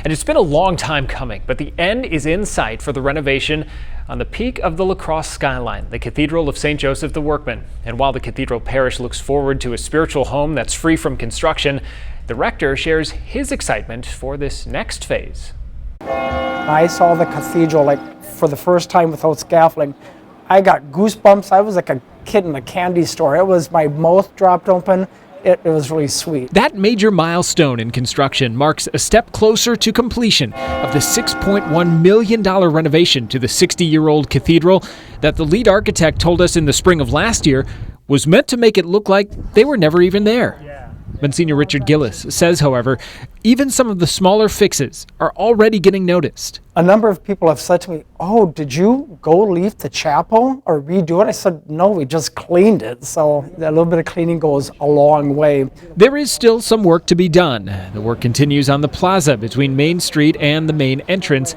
And it's been a long time coming, but the end is in sight for the renovation on the peak of the La Crosse skyline, the Cathedral of St. Joseph the Workman. And while the Cathedral Parish looks forward to a spiritual home that's free from construction, the rector shares his excitement for this next phase. I saw the cathedral for the first time without scaffolding. I got goosebumps. I was like a kid in a candy store. It was, my mouth dropped open. It was really sweet. That major milestone in construction marks a step closer to completion of the $6.1 million renovation to the 60-year-old cathedral that the lead architect told us in the spring of last year was meant to make it look like they were never even there. Monsignor Richard Gillis says, however, even some of the smaller fixes are already getting noticed. A number of people have said to me, "Oh, did you go leave the chapel or redo it?" I said, "No, we just cleaned it." So a little bit of cleaning goes a long way. There is still some work to be done. The work continues on the plaza between Main Street and the main entrance.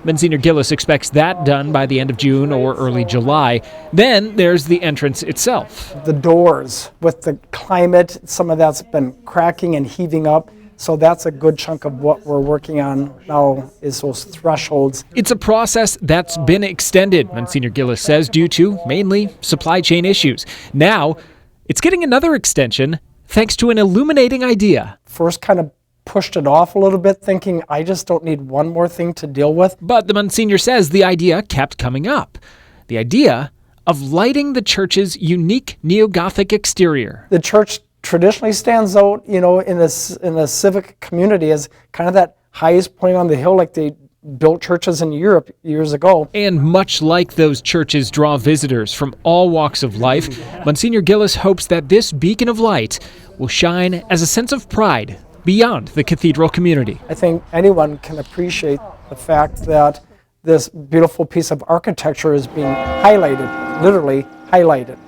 Monsignor Gillis expects that done by the end of June or early July. Then there's the entrance itself. The doors, with the climate, some of that's been cracking and heaving up. So that's a good chunk of what we're working on now, is those thresholds. It's a process that's been extended, Monsignor Gillis says, due to mainly supply chain issues. Now, it's getting another extension thanks to an illuminating idea. First kind of pushed it off a little bit, thinking I just don't need one more thing to deal with. But the Monsignor says the idea kept coming up. The idea of lighting the church's unique neo-Gothic exterior. The church traditionally stands out, in the civic community as kind of that highest point on the hill, like they built churches in Europe years ago. And much like those churches draw visitors from all walks of life, Monsignor Gillis hopes that this beacon of light will shine as a sense of pride beyond the cathedral community. I think anyone can appreciate the fact that this beautiful piece of architecture is being highlighted, literally highlighted.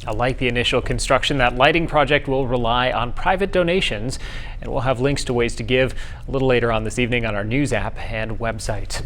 Like the initial construction, that lighting project will rely on private donations, and we'll have links to ways to give a little later on this evening on our news app and website.